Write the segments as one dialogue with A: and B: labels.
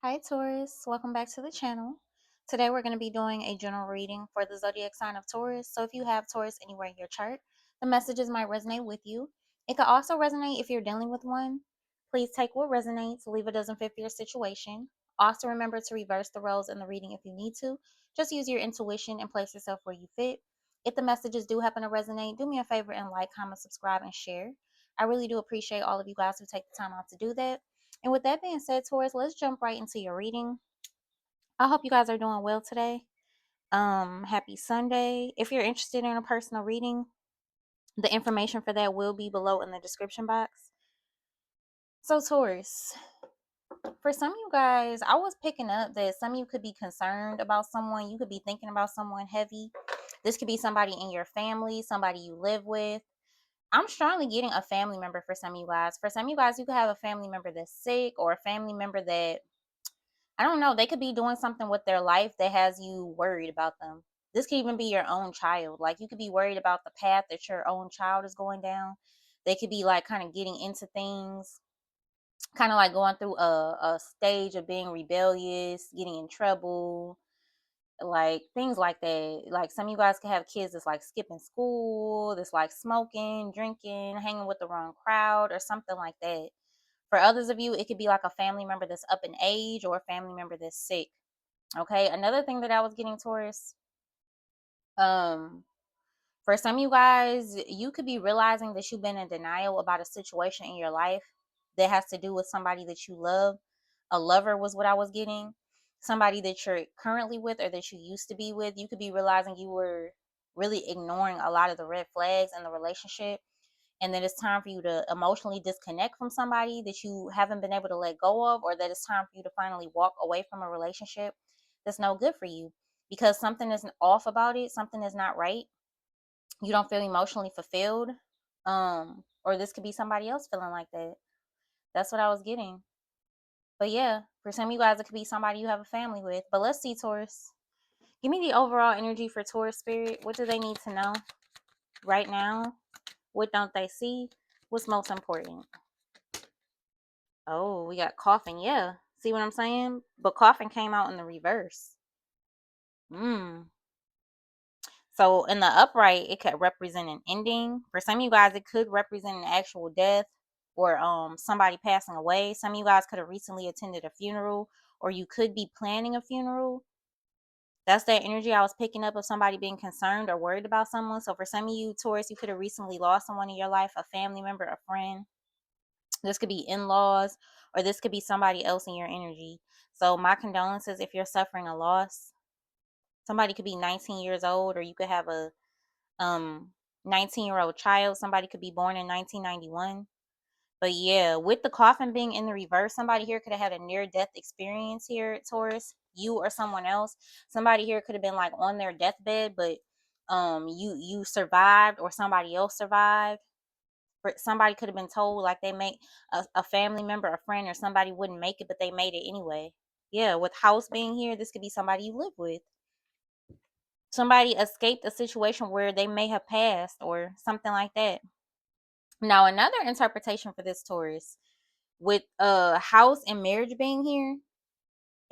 A: Hi Taurus, welcome back to the channel. Today we're going to be doing a general reading for the zodiac sign of Taurus. So if you have Taurus anywhere in your chart, the messages might resonate with you. It could also resonate if you're dealing with one. Please take what resonates, leave what doesn't fit for your situation. Also remember to reverse the roles in the reading if you need to. Just use your intuition and place yourself where you fit. If the messages do happen to resonate, do me a favor and like, comment, subscribe, and share. I really do appreciate all of you guys who take the time out to do that. And with that being said, Taurus, let's jump right into your reading. I hope you guys are doing well today. Happy Sunday. If you're interested in a personal reading, the information for that will be below in the description box. So, Taurus, for some of you guys, I was picking up that some of you could be concerned about someone. You could be thinking about someone heavy. This could be somebody in your family, somebody you live with. I'm strongly getting a family member for some of you guys. For some of you guys, you could have a family member that's sick or a family member that I don't know. They could be doing something with their life that has you worried about them. This could even be your own child. Like you could be worried about the path that your own child is going down. They could be like kind of getting into things, kind of like going through a stage of being rebellious, getting in trouble, like things like that. Like some of you guys could have kids that's like skipping school, that's like smoking, drinking, hanging with the wrong crowd, or something like that. For others of you, it could be like a family member that's up in age or a family member that's sick. Okay. Another thing that I was getting, Taurus, um, for some of you guys, you could be realizing that you've been in denial about a situation in your life that has to do with somebody that you love. A lover was what I was getting. Somebody that you're currently with or that you used to be with. You could be realizing you were really ignoring a lot of the red flags in the relationship, and that it's time for you to emotionally disconnect from somebody that you haven't been able to let go of, or that it's time for you to finally walk away from a relationship that's no good for you because something is off about it, something is not right. You don't feel emotionally fulfilled. Or this could be somebody else feeling like that. That's what I was getting. But yeah, for some of you guys, it could be somebody you have a family with. But let's see, Taurus. Give me the overall energy for Taurus spirit. What do they need to know right now? What don't they see? What's most important? Oh, we got coughing. Yeah. See what I'm saying? But coughing came out in the reverse. Hmm. So in the upright, it could represent an ending. For some of you guys, it could represent an actual death or somebody passing away. Some of you guys could have recently attended a funeral, or you could be planning a funeral. That's that energy I was picking up of somebody being concerned or worried about someone. So for some of you, Taurus, you could have recently lost someone in your life, a family member, a friend. This could be in-laws, or this could be somebody else in your energy. So my condolences if you're suffering a loss. Somebody could be 19 years old, or you could have a 19-year-old child. Somebody could be born in 1991. But yeah, with the coffin being in the reverse, somebody here could have had a near-death experience here, Taurus. You or someone else. Somebody here could have been like on their deathbed, but you survived, or somebody else survived. Somebody could have been told like they make a family member, a friend, or somebody wouldn't make it, but they made it anyway. Yeah, with house being here, this could be somebody you live with. Somebody escaped a situation where they may have passed or something like that. Now, another interpretation for this, Taurus, with house and marriage being here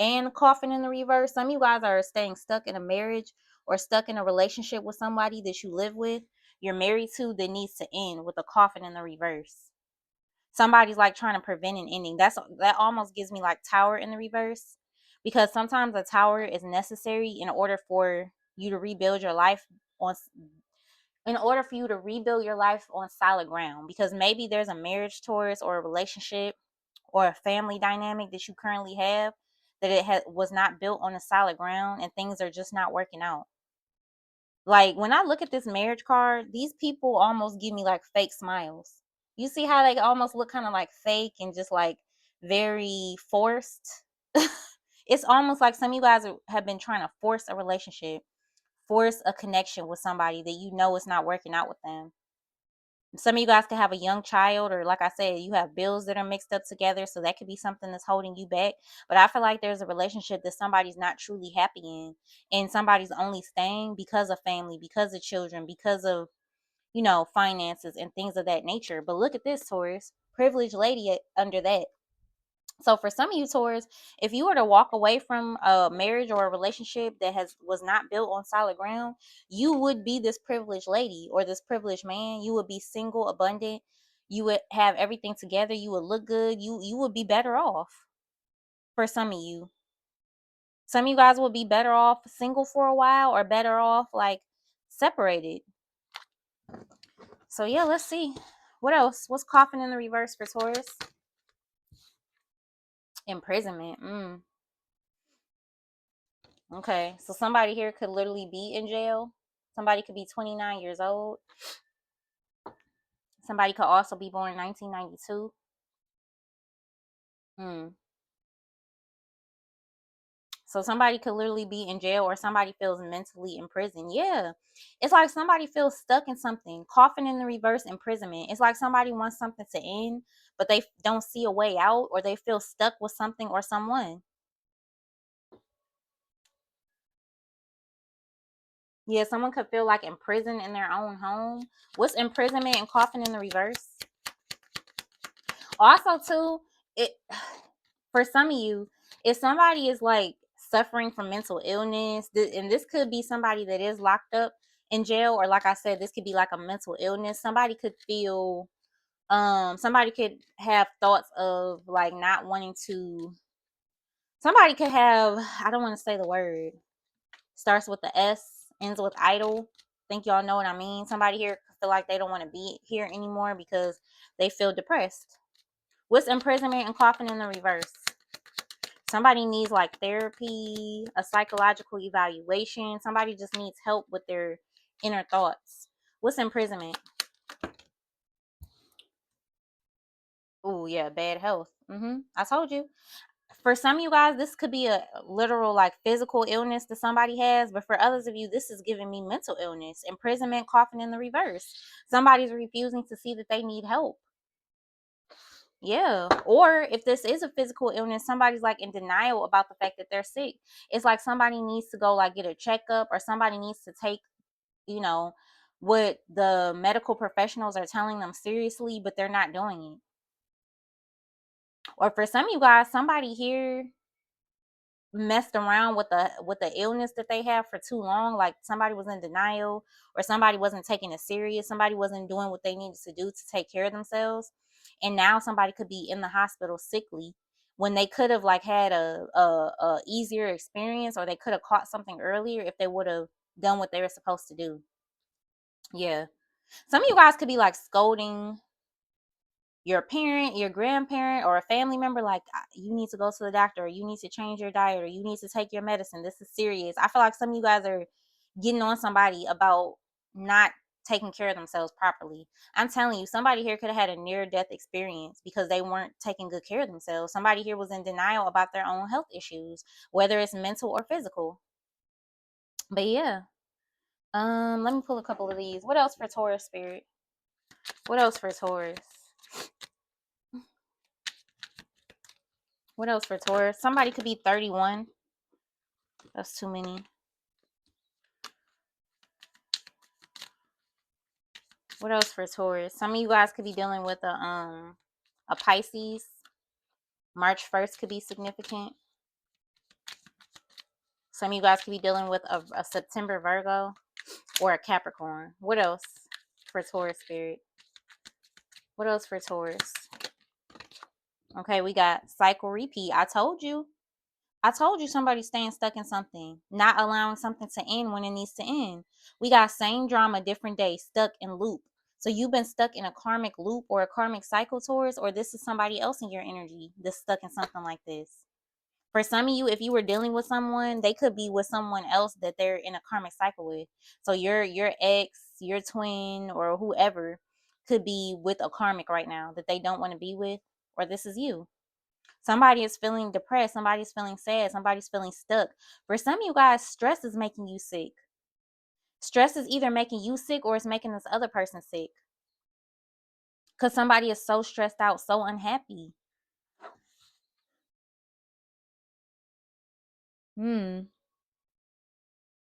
A: and coffin in the reverse, some of you guys are staying stuck in a marriage or stuck in a relationship with somebody that you live with, you're married to, that needs to end with a coffin in the reverse. Somebody's like trying to prevent an ending. That almost gives me like tower in the reverse, because sometimes a tower is necessary in order for you to rebuild your life on in order for you to rebuild your life on solid ground, because maybe there's a marriage, Taurus, or a relationship or a family dynamic that you currently have that was not built on a solid ground, and things are just not working out. Like when I look at this marriage card, these people almost give me like fake smiles. You see how they almost look kind of like fake and just like very forced? It's almost like some of you guys have been trying to force a relationship, force a connection with somebody that you know is not working out with them. Some of you guys could have a young child, or like I said, you have bills that are mixed up together, so that could be something that's holding you back. But I feel like there's a relationship that somebody's not truly happy in, and somebody's only staying because of family, because of children, because of, finances and things of that nature. But look at this, Taurus, privileged lady under that. So for some of you Taurus, if you were to walk away from a marriage or a relationship that was not built on solid ground, you would be this privileged lady or this privileged man. You would be single, abundant. You would have everything together. You would look good. You would be better off. For some of you, some of you guys will be better off single for a while or better off like separated. So yeah, let's see. What else? What's coughing in the reverse for Taurus? Imprisonment. Okay. So somebody here could literally be in jail. Somebody could be 29 years old. Somebody could also be born in 1992. Hmm. So somebody could literally be in jail or somebody feels mentally in prison. Yeah. It's like somebody feels stuck in something. Coughing in the reverse, imprisonment. It's like somebody wants something to end, but they don't see a way out or they feel stuck with something or someone. Yeah, someone could feel like imprisoned in their own home. What's imprisonment and coughing in the reverse? Also, too, it for some of you, if somebody is like suffering from mental illness, and this could be somebody that is locked up in jail, or like I said, this could be like a mental illness. Somebody could feel, somebody could have thoughts of like not wanting to. Somebody could have, I don't want to say the word. Starts with the S, ends with idle. Think y'all know what I mean? Somebody here feel like they don't want to be here anymore because they feel depressed. What's imprisonment and coughing in the reverse? Somebody needs like therapy, a psychological evaluation. Somebody just needs help with their inner thoughts. What's imprisonment? Oh, yeah, bad health. I told you. For some of you guys, this could be a literal like physical illness that somebody has, but for others of you, this is giving me mental illness, imprisonment, coughing in the reverse. Somebody's refusing to see that they need help. Yeah. Or if this is a physical illness, somebody's like in denial about the fact that they're sick. It's like somebody needs to go like get a checkup or somebody needs to take, you know, what the medical professionals are telling them seriously, but they're not doing it. Or for some of you guys, somebody here messed around with the illness that they have for too long, like somebody was in denial or somebody wasn't taking it serious, somebody wasn't doing what they needed to do to take care of themselves, and now somebody could be in the hospital sickly when they could have like had a easier experience, or they could have caught something earlier if they would have done what they were supposed to do. Yeah, some of you guys could be like scolding your parent, your grandparent, or a family member, like you need to go to the doctor, or you need to change your diet, or you need to take your medicine. This is serious. I feel like some of you guys are getting on somebody about not taking care of themselves properly. I'm telling you, somebody here could have had a near death experience because they weren't taking good care of themselves. Somebody here was in denial about their own health issues, whether it's mental or physical. But yeah, let me pull a couple of these. What else for Taurus spirit? What else for Taurus? What else for Taurus? Somebody could be 31. That's too many. What else for Taurus? Some of you guys could be dealing with a Pisces. March 1st could be significant. Some of you guys could be dealing with a September Virgo or a Capricorn. What else for Taurus spirit? What else for Taurus? Okay, we got cycle repeat. I told you. I told you somebody's staying stuck in something, not allowing something to end when it needs to end. We got same drama, different day, stuck in loop. So you've been stuck in a karmic loop or a karmic cycle, Taurus, or this is somebody else in your energy that's stuck in something like this. For some of you, if you were dealing with someone, they could be with someone else that they're in a karmic cycle with. So your ex, your twin, or whoever could be with a karmic right now that they don't want to be with, or this is you. Somebody is feeling depressed. Somebody's feeling sad. Somebody's feeling stuck. For some of you guys, stress is making you sick. Stress is either making you sick or it's making this other person sick. Because somebody is so stressed out, so unhappy.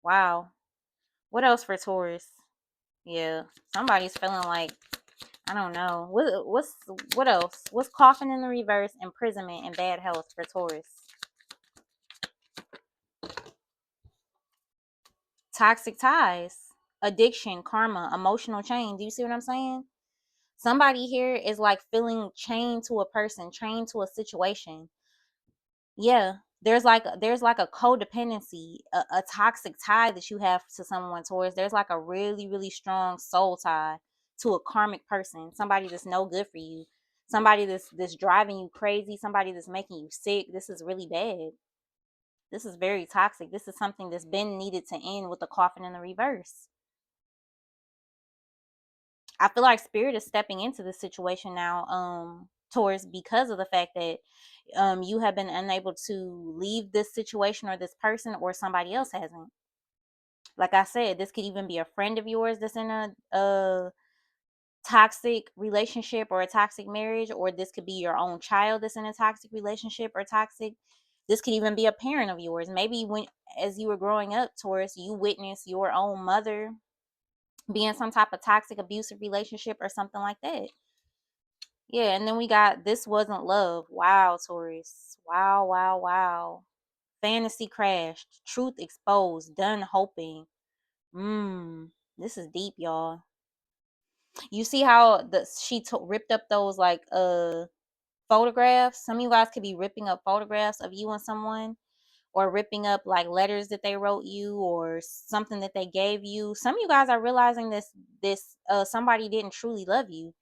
A: Wow. What else for Taurus? Yeah. Somebody's feeling like I don't know. What else? What's coughing in the reverse, imprisonment, and bad health for Taurus? Toxic ties, addiction, karma, emotional chain. Do you see what I'm saying? Somebody here is like feeling chained to a person, chained to a situation. Yeah, there's like a codependency, a toxic tie that you have to someone. Towards there's like a really really strong soul tie to a karmic person, somebody that's no good for you, somebody that's driving you crazy, somebody that's making you sick. This is really bad. This is very toxic. This is something that's been needed to end with the coffin in the reverse. I feel like spirit is stepping into this situation now, towards because of the fact that you have been unable to leave this situation or this person, or somebody else hasn't. Like I said, this could even be a friend of yours that's in a toxic relationship or a toxic marriage, or this could be your own child that's in a toxic relationship or toxic. This could even be a parent of yours. Maybe when as you were growing up, Taurus, you witnessed your own mother be in some type of toxic abusive relationship or something like that. Yeah, and then we got this wasn't love. Wow, Taurus. Wow, wow, wow. Fantasy crashed. Truth exposed. Done hoping. This is deep, y'all. You see how she ripped up those like photographs? Some of you guys could be ripping up photographs of you and someone, or ripping up like letters that they wrote you or something that they gave you. Some of you guys are realizing this somebody didn't truly love you.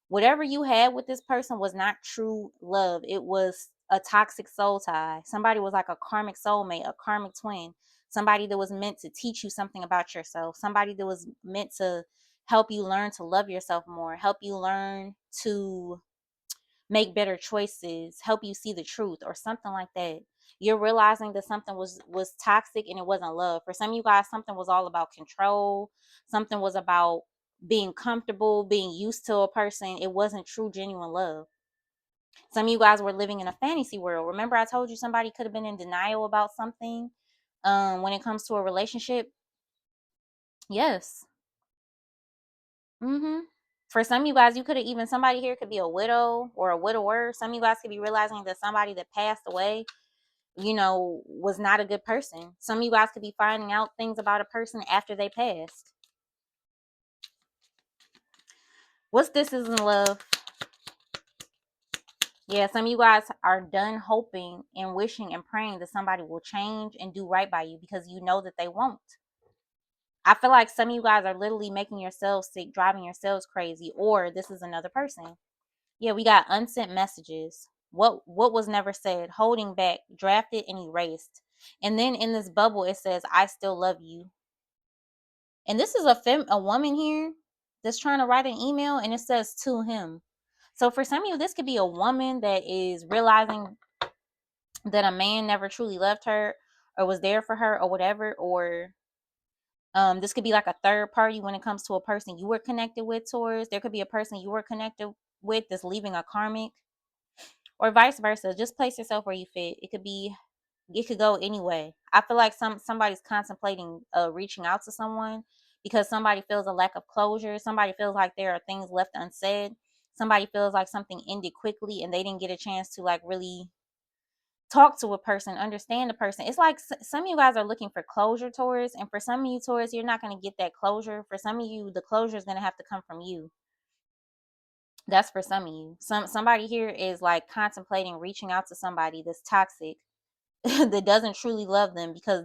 A: Whatever you had with this person was not true love. It was a toxic soul tie. Somebody was like a karmic soulmate, a karmic twin, somebody that was meant to teach you something about yourself, somebody that was meant to help you learn to love yourself more, help you learn to make better choices, help you see the truth, or something like that. You're realizing that something was toxic and it wasn't love. For some of you guys, something was all about control. Something was about being comfortable, being used to a person. It wasn't true, genuine love. Some of you guys were living in a fantasy world. Remember, I told you somebody could have been in denial about something when it comes to a relationship? Yes. Mm-hmm. For some of you guys, you could have even, somebody here could be a widow or a widower. Some of you guys could be realizing that somebody that passed away, was not a good person. Some of you guys could be finding out things about a person after they passed. What's this is in love? Yeah, some of you guys are done hoping and wishing and praying that somebody will change and do right by you, because you know that they won't. I feel like some of you guys are literally making yourselves sick, driving yourselves crazy, or this is another person. Yeah, we got unsent messages. What was never said, holding back, drafted and erased. And then in this bubble it says, I still love you. And this is a woman here that's trying to write an email, and it says to him. So for some of you, this could be a woman that is realizing that a man never truly loved her or was there for her or whatever, or this could be like a third party when it comes to a person you were connected with. Towards there could be a person you were connected with that's leaving a karmic, or vice versa. Just place yourself where you fit. It could go anyway. I feel like somebody's contemplating reaching out to someone because somebody feels a lack of closure. Somebody feels like there are things left unsaid. Somebody feels like something ended quickly and they didn't get a chance to like really talk to a person, understand the person. It's like some of you guys are looking for closure, Taurus, and for some of you, Taurus, you're not going to get that closure. For some of you, the closure is going to have to come from you. That's for some of you. Somebody here is like contemplating reaching out to somebody that's toxic, that doesn't truly love them, because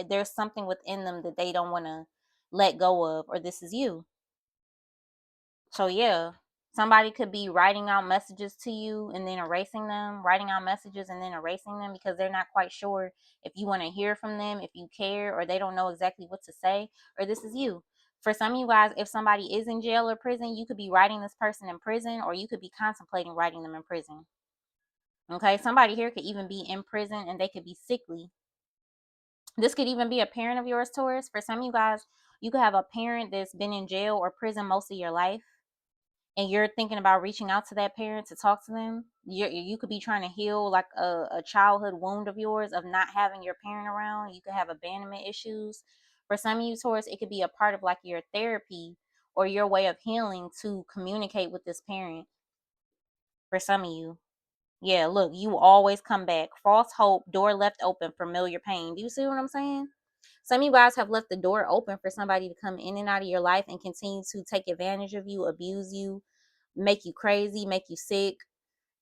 A: there's something within them that they don't want to let go of, or this is you. So yeah, somebody could be writing out messages to you and then erasing them, writing out messages and then erasing them, because they're not quite sure if you want to hear from them, if you care, or they don't know exactly what to say, or this is you. For some of you guys, if somebody is in jail or prison, you could be writing this person in prison, or you could be contemplating writing them in prison. Okay, somebody here could even be in prison and they could be sickly. This could even be a parent of yours, Taurus. For some of you guys, you could have a parent that's been in jail or prison most of your life, and you're thinking about reaching out to that parent to talk to them. You could be trying to heal like a childhood wound of yours of not having your parent around. You could have abandonment issues. For some of you, Taurus, it could be a part of like your therapy or your way of healing to communicate with this parent. For some of you, yeah, look, you always come back. False hope, door left open, familiar pain. Do you see what I'm saying? Some of you guys have left the door open for somebody to come in and out of your life and continue to take advantage of you, abuse you, make you crazy, make you sick,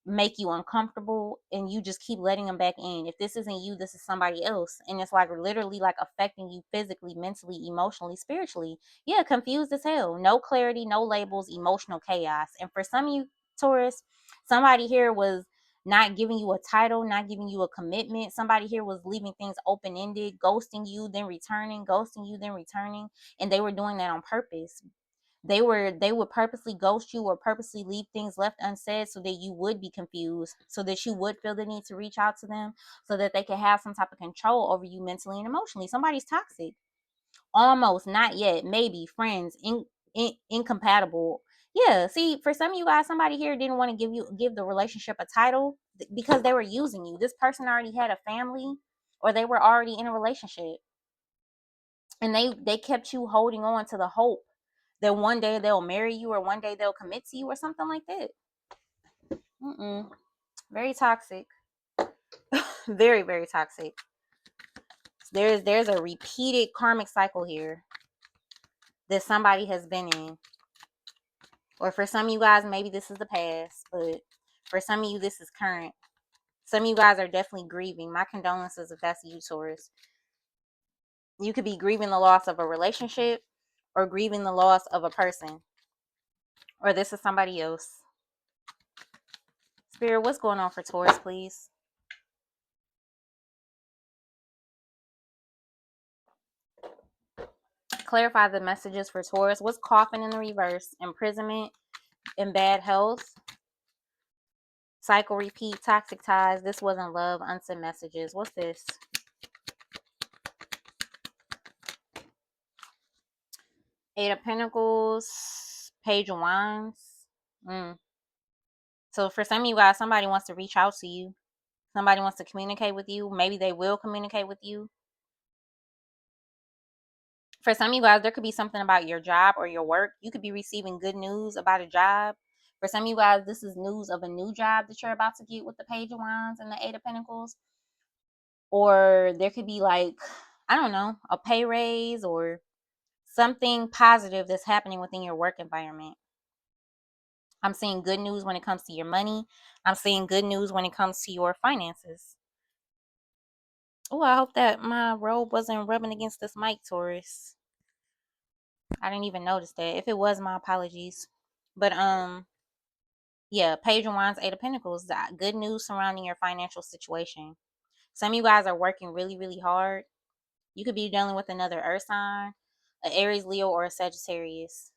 A: make you uncomfortable, and you just keep letting them back in. If this isn't you, this is somebody else, and it's like literally like affecting you physically, mentally, emotionally, spiritually. Yeah, confused as hell, no clarity, no labels, emotional chaos. And for some of you, Taurus, somebody here was not giving you a title, not giving you a commitment. Somebody here was leaving things open-ended, ghosting you, then returning, ghosting you, then returning, and they were doing that on purpose. They would purposely ghost you or purposely leave things left unsaid so that you would be confused, so that you would feel the need to reach out to them, so that they could have some type of control over you mentally and emotionally. Somebody's toxic. Almost, not yet, maybe, friends, incompatible. Yeah, see, for some of you guys, somebody here didn't want to give the relationship a title because they were using you. This person already had a family, or they were already in a relationship, and they kept you holding on to the hope that one day they'll marry you or one day they'll commit to you or something like that. Very toxic. Very, very toxic. There's a repeated karmic cycle here that somebody has been in. Or for some of you guys, maybe this is the past, but for some of you, this is current. Some of you guys are definitely grieving. My condolences if that's you, Taurus. You could be grieving the loss of a relationship or grieving the loss of a person. Or this is somebody else. Spirit, what's going on for Taurus, please? Clarify the messages for Taurus. What's coffin in the reverse? Imprisonment and bad health. Cycle repeat, toxic ties. This wasn't love, unsent messages. What's this? Eight of Pentacles, Page of Wands. So for some of you guys, somebody wants to reach out to you. Somebody wants to communicate with you. Maybe they will communicate with you. For some of you guys, there could be something about your job or your work. You could be receiving good news about a job. For some of you guys, this is news of a new job that you're about to get with the Page of Wands and the Eight of Pentacles. Or there could be like, I don't know, a pay raise or something positive that's happening within your work environment. I'm seeing good news when it comes to your money. I'm seeing good news when it comes to your finances. Oh, I hope that my robe wasn't rubbing against this mic, Taurus. I didn't even notice that. If it was, my apologies. But yeah, Page of Wands, Eight of Pentacles. Good news surrounding your financial situation. Some of you guys are working really, really hard. You could be dealing with another earth sign, an Aries, Leo, or a Sagittarius.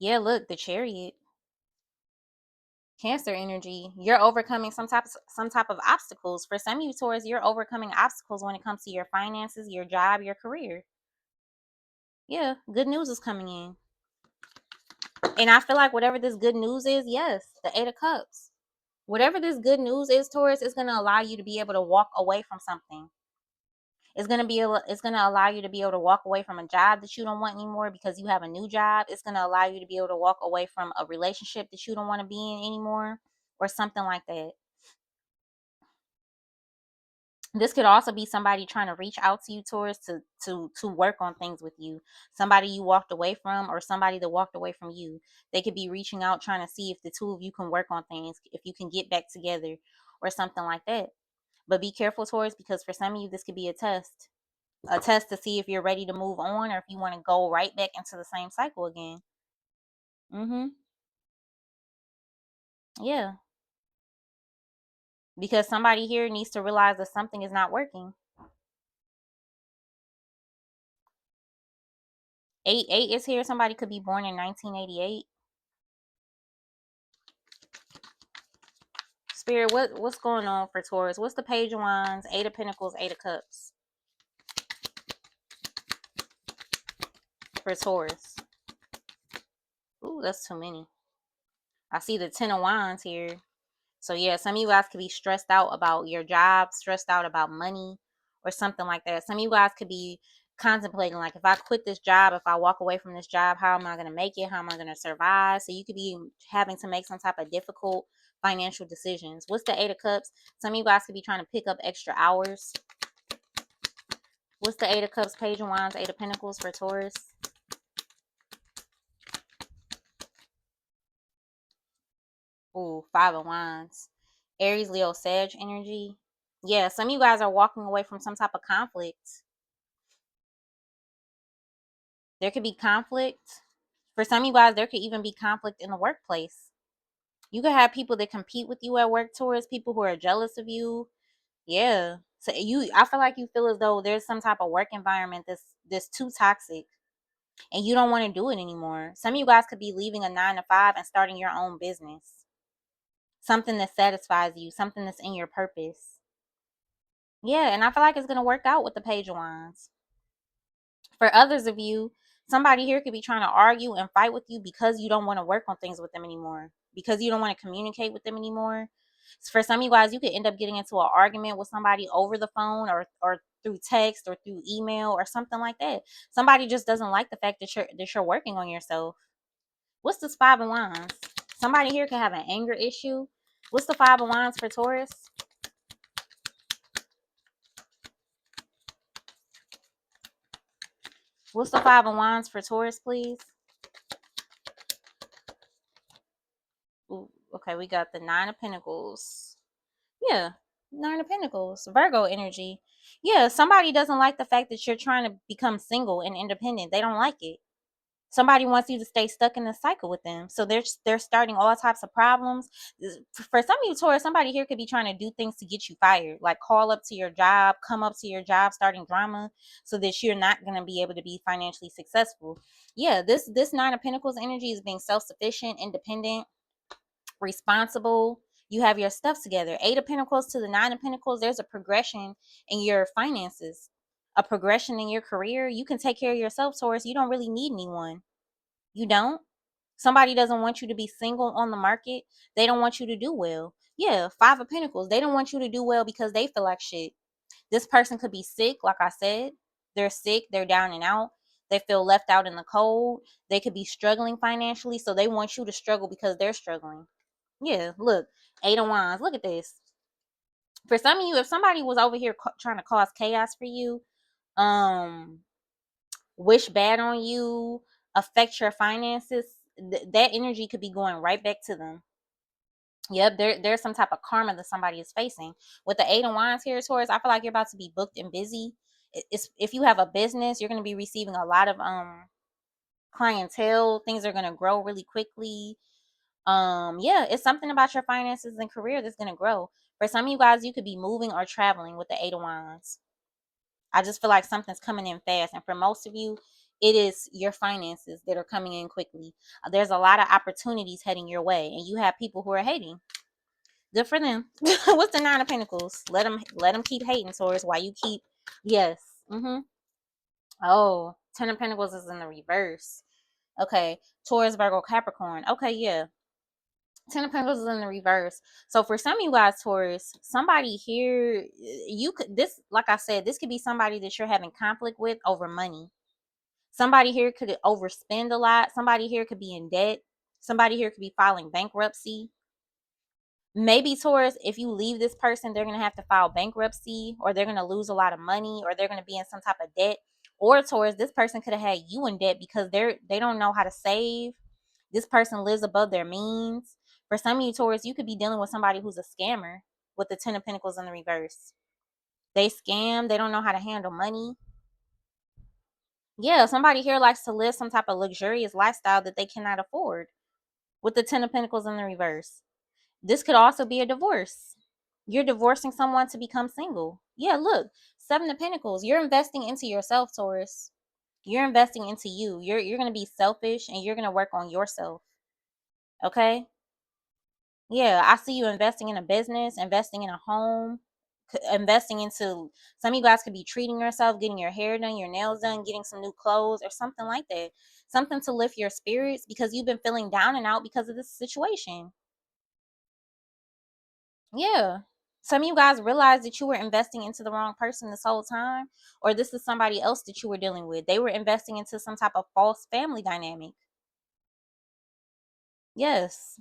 A: Yeah, look, the Chariot. Cancer energy. You're overcoming some type of obstacles. For some of you, Taurus, you're overcoming obstacles when it comes to your finances, your job, your career. Yeah, good news is coming in. And I feel like whatever this good news is, yes, the Eight of Cups. Whatever this good news is, Taurus, is going to allow you to be able to walk away from something. It's gonna allow you to be able to walk away from a job that you don't want anymore because you have a new job. It's gonna allow you to be able to walk away from a relationship that you don't want to be in anymore, or something like that. This could also be somebody trying to reach out to you, Taurus, to work on things with you. Somebody you walked away from, or somebody that walked away from you. They could be reaching out, trying to see if the two of you can work on things, if you can get back together, or something like that. But be careful, Taurus, because for some of you, this could be a test. A test to see if you're ready to move on or if you want to go right back into the same cycle again. Yeah. Because somebody here needs to realize that something is not working. 8 is here. Somebody could be born in 1988. Spirit, what's going on for Taurus? What's the Page of Wands, Eight of Pentacles, Eight of Cups for Taurus? Ooh, that's too many. I see the Ten of Wands here. So yeah, some of you guys could be stressed out about your job, stressed out about money, or something like that. Some of you guys could be contemplating, like, if I quit this job, if I walk away from this job, how am I going to make it? How am I going to survive? So you could be having to make some type of difficult financial decisions. What's the Eight of Cups? Some of you guys could be trying to pick up extra hours. What's the Eight of Cups, Page of Wands, Eight of Pentacles for Taurus? Ooh, Five of Wands. Aries, Leo, Sag energy. Yeah, some of you guys are walking away from some type of conflict. There could be conflict. For some of you guys, there could even be conflict in the workplace. You could have people that compete with you at work, Taurus, people who are jealous of you. Yeah. So I feel like you feel as though there's some type of work environment that's too toxic and you don't want to do it anymore. Some of you guys could be leaving a 9 to 5 and starting your own business. Something that satisfies you, something that's in your purpose. Yeah, and I feel like it's going to work out with the Page of Wands. For others of you, somebody here could be trying to argue and fight with you because you don't want to work on things with them anymore, because you don't want to communicate with them anymore. For some of you guys, you could end up getting into an argument with somebody over the phone or through text or through email or something like that. Somebody just doesn't like the fact that you're working on yourself. What's this Five of Wands? Somebody here could have an anger issue. What's the Five of Wands for Taurus? What's the Five of Wands for Taurus, please? Ooh, okay, we got the Nine of Pentacles. Yeah, Nine of Pentacles. Virgo energy. Yeah, somebody doesn't like the fact that you're trying to become single and independent. They don't like it. Somebody wants you to stay stuck in the cycle with them. So they're starting all types of problems. For some of you, Taurus, somebody here could be trying to do things to get you fired, like call up to your job, come up to your job, starting drama so that you're not going to be able to be financially successful. Yeah, this Nine of Pentacles energy is being self-sufficient, independent, responsible. You have your stuff together. Eight of Pentacles to the Nine of Pentacles, there's a progression in your finances, a progression in your career. You can take care of yourself, Taurus. You don't really need anyone. You don't. Somebody doesn't want you to be single on the market. They don't want you to do well. Yeah, Five of Pentacles. They don't want you to do well because they feel like shit. This person could be sick, like I said. They're sick, they're down and out. They feel left out in the cold. They could be struggling financially, so they want you to struggle because they're struggling. Yeah, look, Eight of Wands. Look at this. For some of you, if somebody was over here trying to cause chaos for you, um, wish bad on you, affect your finances, that energy could be going right back to them. Yep, there's some type of karma that somebody is facing. With the Eight of Wands here, Taurus, I feel like you're about to be booked and busy. It's, if you have a business, you're going to be receiving a lot of clientele. Things are going to grow really quickly. Yeah, it's something about your finances and career that's going to grow. For some of you guys, you could be moving or traveling with the Eight of Wands. I just feel like something's coming in fast, and for most of you, it is your finances that are coming in quickly. There's a lot of opportunities heading your way, and you have people who are hating. Good for them. What's the Nine of Pentacles? Let them keep hating, Taurus. While you keep, yes. Oh, Ten of Pentacles is in the reverse. Okay, Taurus, Virgo, Capricorn. Okay, yeah. Ten of Pentacles is in the reverse. So for some of you guys, Taurus, somebody here, you could, this, like I said, this could be somebody that you're having conflict with over money. Somebody here could overspend a lot. Somebody here could be in debt. Somebody here could be filing bankruptcy. Maybe, Taurus, if you leave this person, they're going to have to file bankruptcy, or they're going to lose a lot of money, or they're going to be in some type of debt. Or, Taurus, this person could have had you in debt because they don't know how to save. This person lives above their means. For some of you, Taurus, you could be dealing with somebody who's a scammer with the Ten of Pentacles in the reverse. They scam. They don't know how to handle money. Yeah, somebody here likes to live some type of luxurious lifestyle that they cannot afford with the Ten of Pentacles in the reverse. This could also be a divorce. You're divorcing someone to become single. Yeah, look, Seven of Pentacles. You're investing into yourself, Taurus. You're investing into you. You're going to be selfish, and you're going to work on yourself. Okay? Yeah, I see you investing in a business, investing in a home, investing into, some of you guys could be treating yourself, getting your hair done, your nails done, getting some new clothes or something like that. Something to lift your spirits because you've been feeling down and out because of this situation. Yeah. Some of you guys realize that you were investing into the wrong person this whole time, or this is somebody else that you were dealing with. They were investing into some type of false family dynamic. Yes.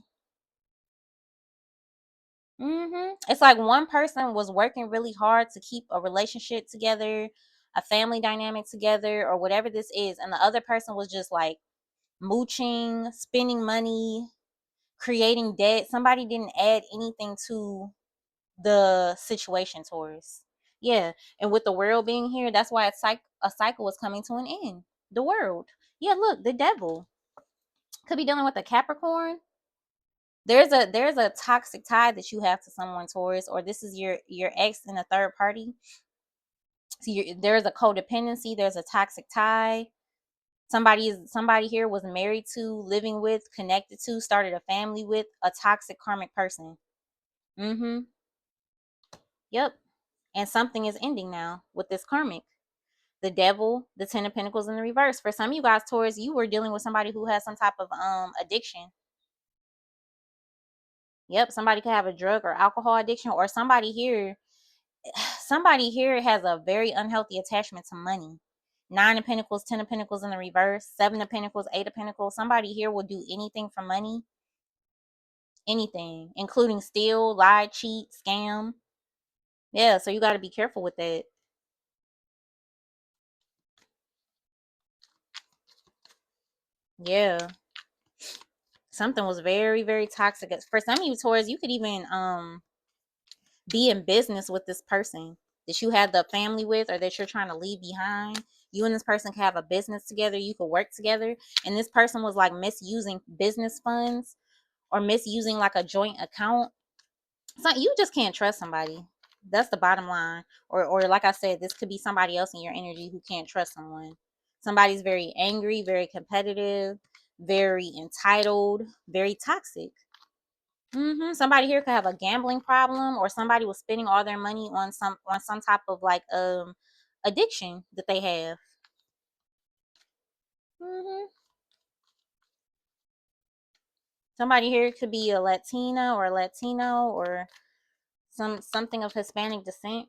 A: It's like one person was working really hard to keep a relationship together, a family dynamic together, or whatever this is, and the other person was just like mooching, spending money, creating debt. Somebody didn't add anything to the situation, Taurus. Yeah, and with the world being here, that's why a cycle is coming to an end. The world. Yeah, look, the devil could be dealing with a Capricorn. There's a toxic tie that you have to someone, Taurus, or this is your ex in a third party. So there's a codependency. There's a toxic tie. Somebody here was married to, living with, connected to, started a family with a toxic karmic person. Mm-hmm. Yep. And something is ending now with this karmic. The devil, the 10 of Pentacles in the reverse. For some of you guys, Taurus, you were dealing with somebody who has some type of addiction. Yep, somebody could have a drug or alcohol addiction, or somebody here has a very unhealthy attachment to money. 9 of Pentacles, 10 of Pentacles in the reverse, 7 of Pentacles, 8 of Pentacles. Somebody here will do anything for money, anything, including steal, lie, cheat, scam. Yeah, so you got to be careful with that. Yeah, something was very, very toxic. For some of you, Taurus, you could even be in business with this person that you had the family with, or that you're trying to leave behind. You and this person could have a business together. You could work together, and this person was like misusing business funds or misusing like a joint account. So you just can't trust somebody. That's the bottom line. Or like I said, this could be somebody else in your energy who can't trust someone. Somebody's very angry, very competitive, very entitled, very toxic. Somebody here could have a gambling problem, or somebody was spending all their money on some type of like addiction that they have. hmm Somebody here could be a Latina or a Latino, or something of Hispanic descent.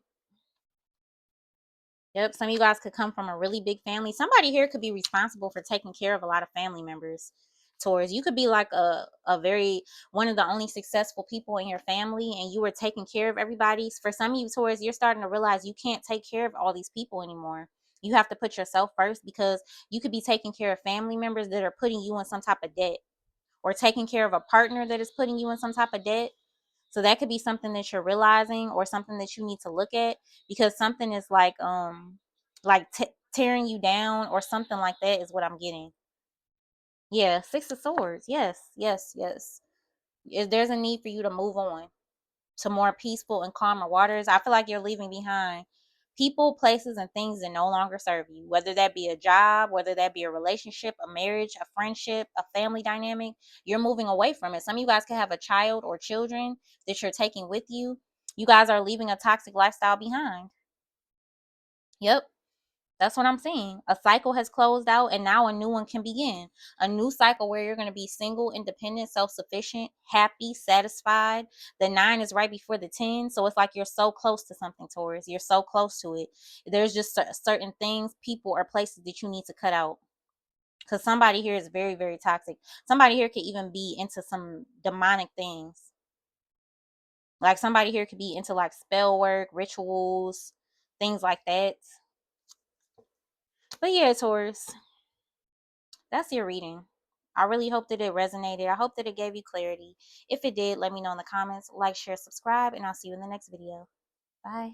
A: Yep, some of you guys could come from a really big family. Somebody here could be responsible for taking care of a lot of family members. Taurus, you could be like a very one of the only successful people in your family, and you were taking care of everybody. For some of you, Taurus, you're starting to realize you can't take care of all these people anymore. You have to put yourself first, because you could be taking care of family members that are putting you in some type of debt, or taking care of a partner that is putting you in some type of debt. So that could be something that you're realizing, or something that you need to look at, because something is like tearing you down, or something like that is what I'm getting. Yeah, 6 of Swords. Yes, yes, yes. There's a need for you to move on to more peaceful and calmer waters. I feel like you're leaving behind people, places, and things that no longer serve you, whether that be a job, whether that be a relationship, a marriage, a friendship, a family dynamic. You're moving away from it. Some of you guys can have a child or children that you're taking with you. You guys are leaving a toxic lifestyle behind. Yep. That's what I'm saying. A cycle has closed out, and now a new one can begin. A new cycle where you're going to be single, independent, self sufficient, happy, satisfied. The 9 is right before the 10. So it's like you're so close to something, Taurus. You're so close to it. There's just certain things, people, or places that you need to cut out. Because somebody here is very, very toxic. Somebody here could even be into some demonic things. Like somebody here could be into like spell work, rituals, things like that. But yeah, Taurus, that's your reading. I really hope that it resonated. I hope that it gave you clarity. If it did, let me know in the comments. Like, share, subscribe, and I'll see you in the next video. Bye.